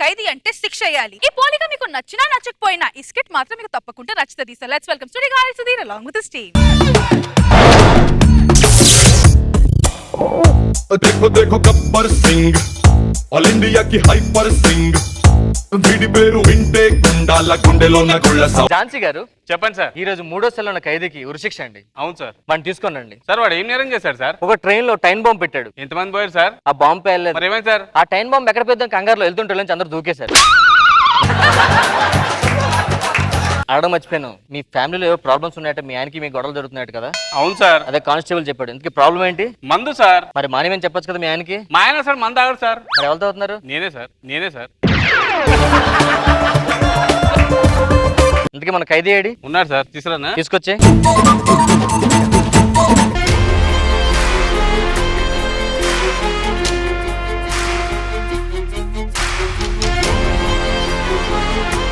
ఖైదీ అంటే శిక్ష అయ్యాలి. ఈ పోలిక మీకు నచ్చినా నచ్చకపోయినా ఈ స్కిట్ మాత్రం మీకు తప్పకుండా నచ్చుతుంది. So let's welcome studio guys Sudheer along with his team. देखो देखो गब्बर सिंह ऑल इंडिया की हाइपर सिंह వీడి పేరు వింటే గుండాల గుండెలోన గుళ్ళ ఝాన్సీ గారు చెప్పండి సార్. ఈ రోజు 3వ సెల్లో ఉన్న ఖైదీకి ఉరిశిక్ష అండి. అవును సార్. వాడిని తీసుకోండి. సార్ వాడు ఏం నేరం చేశాడు సార్? ఒక ట్రైన్ లో టైన్ బాంబ్ పెట్టాడు. ఎంతమంది పోయారు సార్? ఆ బాంబ్ పేర్లేదు. మరి ఏమైంది సార్? ఆ టైన్ బాంబ్ ఎక్కడ పెద్దాం కంగారులో వెళ్తుంటే అందరూ దూకేశారు. అడగడం మర్చిపోయాను, మీ ఫ్యామిలీలో ఏవో ప్రాబ్లమ్స్ ఉన్నాయట, మీ ఆయనకి మీ గొడవలు జరుగుతున్నాయట కదా? అవును సార్. అదే కానిస్టేబుల్ చెప్పాడు. ఇంతకీ ప్రాబ్లం ఏంటి? మందు సార్. మరి మానేమని చెప్పొచ్చు కదా మీ ఆయనకి. మా ఆయన సార్ మందు తాగడు సార్. మరి ఎవరితో అవుతున్నారు? నేనే సార్. ఇంతకీ మన ఖైదీ ఏడి? ఉన్నారు సార్, తీసుకురానా? తీసుకొచ్చే.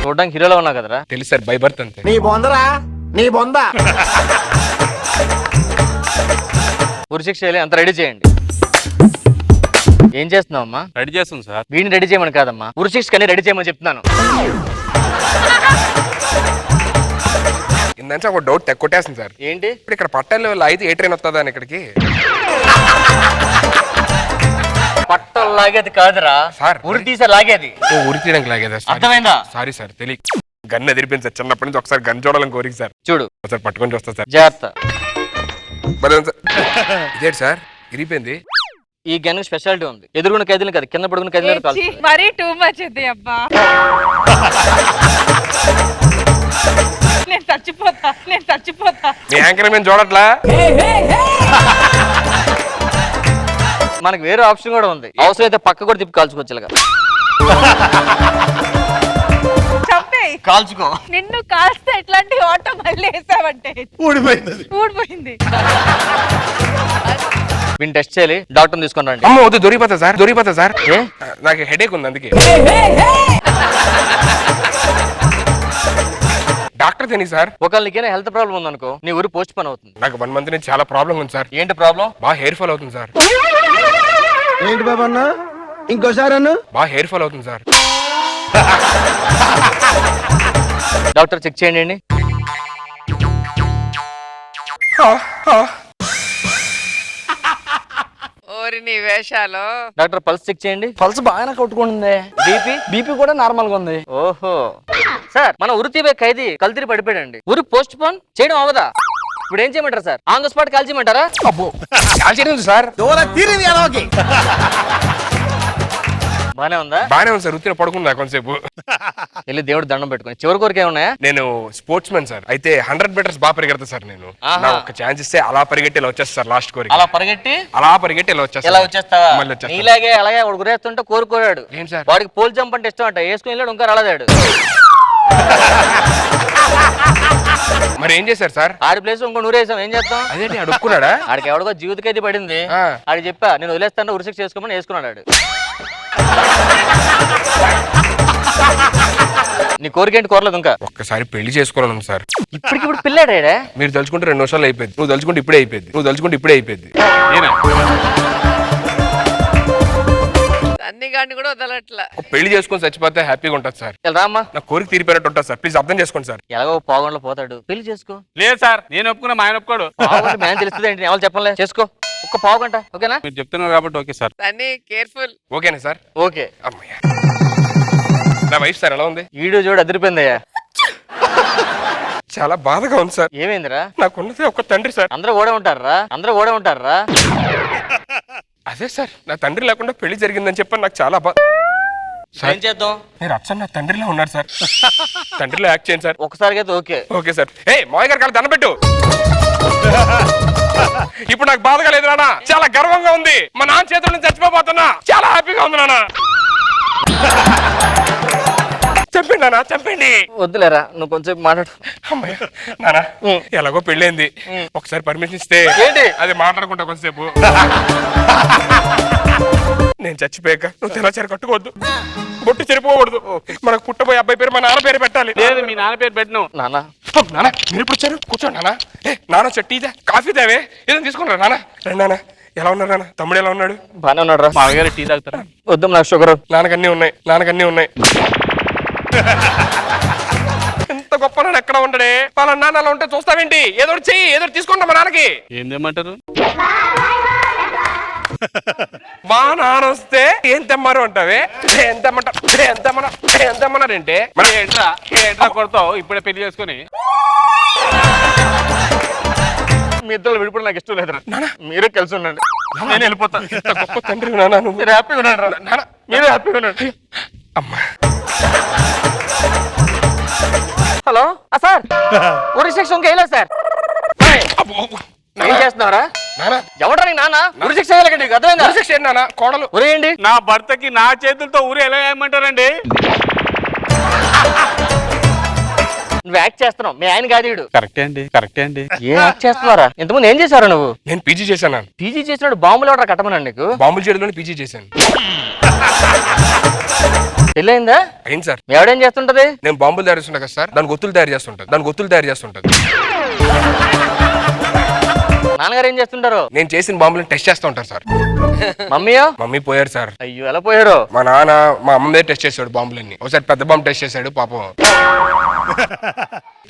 చూడడానికి హీరోలో ఉన్నావు కదరా? తెలుసు సార్, బై బర్త్ అంతే. నీ బొందరా నీ బొంద. ఉరిశిక్ష అంత రెడీ చేయండి. ఏం చేస్తున్నావు అమ్మా? రెడీ చేస్తుంది సార్. వీడిని రెడీ చేయమని కాదమ్మా, ఉరిశిక్ష రెడీ చేయమని చెప్తున్నాను. ఇందాక ఒక డౌట్ కొట్టేస్తుంది సార్. ఏంటి? ఇప్పుడు ఇక్కడ పట్టాలు అయితే ఏ ట్రైన్ వస్తుందా ఇక్కడికి? పట్టలు లాగేది కాదురా సార్, ఉరి తీసే లాగేది. ఓ ఉరి తీయడానికి లాగేదా? అర్థమైందా? సారీ సార్, తెలియ గన్ ఎదిరిపోయింది సార్. చిన్నప్పటి నుంచి ఒకసారి గన్ చూడాలని కోరిక సార్. చూడు ఒకసారి పట్టుకొని వస్తా సార్. జాగ్రత్త. ఇదేంటి సార్ ఇరిగిపోయింది? ఈ గన్ స్పెషాలిటీ ఉంది. ఎదురుగున్న ఖైదీలు కదా, కింద పడుకున్న ఖైదీలు. మరీ టూ మచ్ ఇది అబ్బా. నేను చచ్చిపోతా. మీ యాంకర్ మేము చూడట్లా? మనకి వేరే ఆప్షన్ కూడా ఉంది. అవసరం అయితే పక్క కూడా తిప్పి కాల్చుకోవచ్చు. కాల్చుకో. నిన్ను కాల్స్తే ఎట్లాంటి ఆటో మళ్ళీ వేసావంటే ఊడిపోయింది. వీడిని టెస్ట్ చేయాలి. డాక్టర్ తీసుకొని రండి. అమ్మ వద్దు, దొరికిపోతా సార్. ఏ? నాకు హెడేక్ ఉంది అందుకే. డాక్టర్ తెని సార్. ఒకవేళ నీకేనా హెల్త్ ప్రాబ్లం ఉందనుకో, నీ ఊరు పోస్ట్ పోన్ అవుతుంది. నాకు 1 మంత్ నుంచి చాలా ప్రాబ్లం ఉంది సార్. ఏంటి ప్రాబ్లం? బాగా హెయిర్ ఫాల్ అవుతుంది సార్. ఏంటి బాబా అన్న, ఇంకోసారి అన్న. బాగా హెయిర్ ఫాల్ అవుతుంది సార్. డాక్టర్ చెక్ చేయండి. ఓరి నీ వేషాలు. డాక్టర్ పల్స్ చెక్ చేయండి. పల్స్ బాగానే కొట్టుకుంటుంది. బీపీ కూడా నార్మల్ గా ఉంది. ఓహో సార్, మన ఉరి తీపే ఖైదీ కల్తీరి పడిపోయాడండి. ఉరి పోస్ట్ పోన్ చేయడం అవదా? ఇప్పుడు ఏం చేయమంటారా సార్? ఆన్ ద స్పాట్ కాల్చేయమంటారా? అబ్బో కాల్చేయండి సార్. బానే ఉందా? బానే ఉంది సార్. ఉత్తిన పడుకుందా కొంతసేపు. వెళ్ళి దేవుడు దండం పెట్టుకుని. చివరి కోరిక ఏమున్నాయా? నేను స్పోర్ట్స్ మ్యాన్ సార్. అయితే 100 మీటర్స్ బాగా పరిగెడతా సార్. నేను నాకు ఒక ఛాన్స్ ఇస్తే అలా పరిగెట్టి ఇలా వచ్చేస్తా సార్. లాస్ట్ కోరిక అలా పరిగెట్టి ఇలా వచ్చేస్తా. ఎలా వచ్చేస్తావా? మళ్ళీ వచ్చేస్తా. నీలాగే అలాగే ఒకడు గురేస్తుంటే కోరుకోరాడు. ఏం సార్? వాడికి పోల్ జంప్ అంటే ఇష్టం అంట. వేసుకుని వెళ్ళాడు, ఇంకా రాలేదాడు. మరి ఏం చేశారు సార్? ఆడి ప్లేస్ ఇంకో నూరేసాం. ఏం చేస్తాం? అదేంటి అడుక్కున్నాడా? ఆడికి ఎవడికో జీవితకైతే పడింది. ఆడికి చెప్పా నేను వదిలేస్తాను, ఉరిశిక్ష చేసుకోమని. వేసుకున్నాడు ఆడు. నీ కోరిక ఏంటి? కోరలేదు ఇంకా? ఒక్కసారి పెళ్లి చేసుకోవాలను సార్. ఇప్పటికిప్పుడు పిల్లాడా? మీరు తలుచుకుంటే 2 నిమిషాలు అయిపోయింది. నువ్వు తలుచుకుంటే ఇప్పుడే అయిపోయింది. అన్ని గాడిని కూడా వదలట్లా. పెళ్లి చేసుకొని చచ్చిపోతే హ్యాపీగా ఉంటుంది సార్. రామ్మా, నా కోరిక తీరిపోయినట్టు ఉంటుంది సార్. ప్లీజ్ అర్థం చేసుకోండి సార్. ఎలాగో పోగొండలో పోతాడు, పెళ్లి చేసుకో. లేదు సార్, నేను ఒప్పుకున్నా, మా ఆయన ఒప్పుకోడు. మేము తెలుస్తుంది ఏంటి? ఎవరు చెప్పలే. చేసుకో, ఒక్క పావు గంట. ఓకేనా? మీరు చెప్తున్నారు కాబట్టి ఓకే సార్. అన్ని కేర్ఫుల్. ఓకేనా సార్? ఓకే. అమ్మయ్య, నా వైఫ్ సార్ ఎలా ఉంది? వీడియో చూడు, అదిరిపోయిందయ్యా. చాలా బాధగా ఉంది సార్. ఏమైందిరా? నాకున్నది ఒక తండ్రి సార్. అందరూ కూడా ఉంటారా? అదే సార్, నా తండ్రి లేకుండా పెళ్లి జరిగిందని చెప్పని నాకు చాలా ఏం చేద్దాం? మీరు అచ్చం నా తండ్రిలో ఉన్నారు సార్. తండ్రిలో యాక్ట్ చేయండి సార్. ఒకసారి అయితే ఓకే. Okay sir. మావయ్య గారు కాదు, దండం పెట్టు. ఇప్పుడు నాకు బాధగా లేదు నాన్న, చాలా గర్వంగా ఉంది. మా నాన్న చేతుల నుంచి చచ్చిపోతున్నా. చాలా హ్యాపీగా ఉంది నాన్న. చంపండి నాన్న, చంపండి. వద్దులేరా, నువ్వు కొంచెం మాట్లాడు. అమ్మాయి నాన్న, ఎలాగో పెళ్ళైంది, ఒకసారి పర్మిషన్ ఇస్తే ఏంటి అది మాట్లాడుకుంటా కొంతసేపు. నేను చచ్చిపోయాక నువ్వు తెల్లచారు కట్టుకోవద్దు, బొట్టు చెరిపోకూడదు. మనకు పుట్టబోయే అబ్బాయి పేరు మా నాన్న పేరు పెట్టాలి. లేదు, మీ నాన్న పేరు పెట్టను. నాన్న నాన్న మీరు ఇప్పుడు వచ్చారు, కూర్చోండి నాన్న. నాన్న చెట్టు ఇదే, కాఫీ దేవే, ఏదైనా తీసుకుంటారా నాన్న? రండి నాన్న, ఎలా ఉన్నారు నాన్న? తమ్ముడు ఎలా ఉన్నాడు? బానే ఉన్నాడు రా. మామగారు టీ తాగుతారా? వద్దాం నాకు షుగర్. నాన్నకన్నీ ఉన్నాయి. ఎంత గొప్ప నాన్న ఎక్కడ ఉండడే? వాళ్ళ నాన్న అలా ఉంటే చూస్తావేంటి? ఏదో ఒకటి చెయ్యి, ఏదో ఒకటి తీసుకుంటా మా నాన్నకి. ఏం తెమ్మంటారు? మా నాన్న వస్తే ఏం తెమ్మారు అంటావే? ఏం తెమ్మన్నారంటే మరి ఏంట్రా కొడతావు ఇప్పుడే పెళ్లి చేసుకుని? మీ ఇద్దరు విడిపోవడం నాకు ఇష్టం లేదురా. మీరే కలిసి ఉండండి, నేను వెళ్ళిపోతా. గొప్ప తండ్రి నాన్న నువ్వు. మీరు హ్యాపీగా ఉండండి రా. నాన్న మీరే హ్యాపీగా ఉండండి. అమ్మా హలో సార్, ఉరి శిక్ష ఇంకా వేయలేదు సార్. ఏం చేస్తున్నారా? నాన్న ఎవడ్రా నీ నాన్న? ఉరి శిక్ష వేయలేక నీకు అర్థమైందా? శిక్ష ఏంటి నాన్న? కోడలు ఉరేయండి. నా భర్తకి నా చేతులతో ఊరు ఎలా వేయమంటారండి? నువ్వు యాక్ట్ చేస్తున్నావు, మీ ఆయన కాదు వీడు. కరెక్టే అండి. ఏ యాక్ట్ చేస్తున్నారా? ఇంతకుముందు ఏం చేశారు నువ్వు? నేను పీజీ చేశాను నాన్న. పీజీ చేసినాడు బాంబులు ఎవడరా కట్టమన్నాడు నీకు? బాంబుల చేయడంలోనే పీజీ చేశాను. పెళ్ళయిందా? అయింది సార్. మీ ఎవడేం చేస్తుంటది? నేను బాంబులు తయారు చేస్తుంటా కదా సార్, దానికి ఒత్తులు తయారు చేస్తుంటది. నాన్నగారు ఏం చేస్తుంటారు? నేను చేసిన బాంబులను టెస్ట్ చేస్తూ ఉంటారు సార్. మమ్మీయో? మమ్మీ పోయారు సార్. అయ్యో ఎలా పోయారు? మా నాన్న మా అమ్మ మీద టెస్ట్ చేశాడు బాంబులన్నీ. ఒకసారి పెద్ద బాంబు టెస్ట్ చేశాడు పాపం.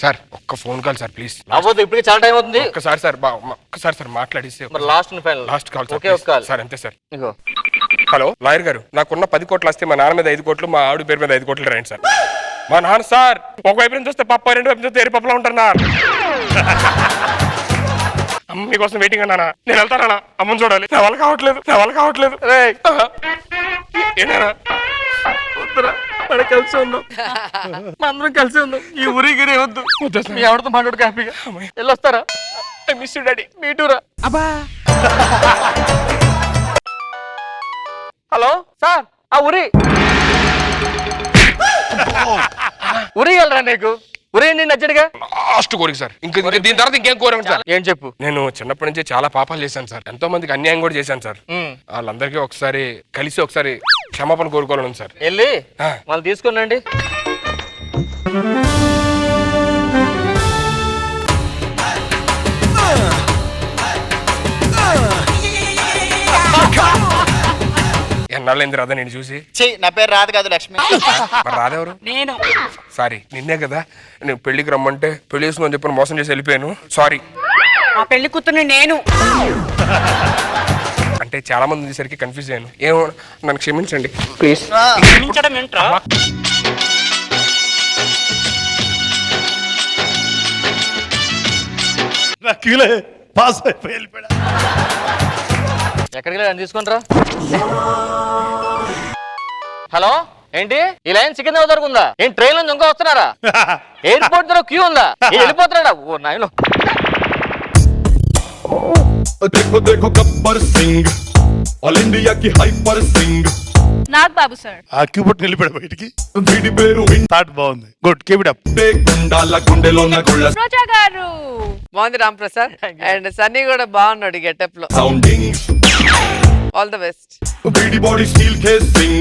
సార్ ఒక్క ఫోన్ కాల్ సార్ ప్లీజ్. అవ్వదు, ఇప్పటికి చాలా టైం అవుతుంది. ఒక్కసారి సార్ మాట్లాడిస్తే. మరి last final. Last call okay ఒక కాల్ సార్. అంతే సార్. ఇగో హలో లాయర్ గారు, నాకున్న 10 కోట్లు వస్తే మా నాన్న మీద 5 కోట్లు, మా ఆవిడ పేరు మీద 5 కోట్లు రాయండి సార్. మా నాన్న సార్ ఒకవైపు నుంచి చూస్తే పప్ప, రెండు వైపు చూస్తే ఏరి పప్పులా ఉంటారు నా. అమ్మ మీకోసం వెయిటింగ్ అన్నా. నేను వెళ్తానా? అమ్మని చూడాలి. నా వల్ల కావట్లేదు. ఏనా మనం కలిసి ఉందాం, అందరం కలిసి ఉందాం. ఈ ఊరికి వద్దు, మీ ఎవరితో మాట్లాడు హ్యాపీగా వెళ్ళొస్తారా? I miss you daddy. మీటూరా? హలో సార్, ఆ ఉరి వెళ్ళరా నీకు? ఉరి నచ్చడిగా లాస్ట్ కోరిక సార్. ఇంకా దీని తర్వాత ఇంకేం కోరిక సార్? ఏం చెప్పు. నేను చిన్నప్పటి నుంచి చాలా పాపాలు చేశాను సార్. ఎంతో మందికి అన్యాయం కూడా చేశాను సార్. వాళ్ళందరికీ ఒకసారి క్షమాపణ కోరుకోవాలను సార్. వెళ్ళి వాళ్ళు తీసుకున్నాండి. ఎన్నాళ్ళైంది రాదా నేను చూసి? నా పేరు రాదు కాదు, లక్ష్మి. మరి రాదెవరు? నేను. సారీ, నిన్నే కదా నేను పెళ్లికి రమ్మంటే పెళ్లి చేసుకుని చెప్పి మోసం చేసి వెళ్ళిపోయాను. సారీ. ఆ పెళ్లి కూతుర్ని నేను. అంటే చాలా మంది ఉండేసరికి కన్ఫ్యూజ్ అయ్యాను. ఏమో నన్ను క్షమించండి ప్లీజ్. క్షమించడం ఏంట్రా? పాస్ అయిపోయి వెళ్ళిపోయా. ఎక్కడికి వెళ్ళి తీసుకుంటారా? హలో ఏంటి ఈ లైన్ సికింద్రాబాద్ వరకు ఉందా? ఏం ట్రైన్ నుంచి ఇంకా వస్తున్నారా? ఎయిర్పోర్ట్ దగ్గర క్యూ ఉందా? వెళ్ళిపోతున్నాడా? ఓ నాయన. देखो गब्बर सिंह ऑल इंडिया की हाइपर सिंह నాగ్ బాబు సార్. ఆ క్యూబట్ వెళ్ళిపోయాడు బయటికి. వీడి పేరు థాట్ బాగుంది, గుడ్, కీప్ ఇట్ అప్. వింటే గుండాల గుండెలో గుళ్ళ రోజా గారు బాగుంది. రామ్ ప్రసాద్ అండ్ సన్నీ కూడా బాగున్నాడు గెటప్ లో. Sounding all the best. వీడి బాడీ స్టీల్ కేసింగ్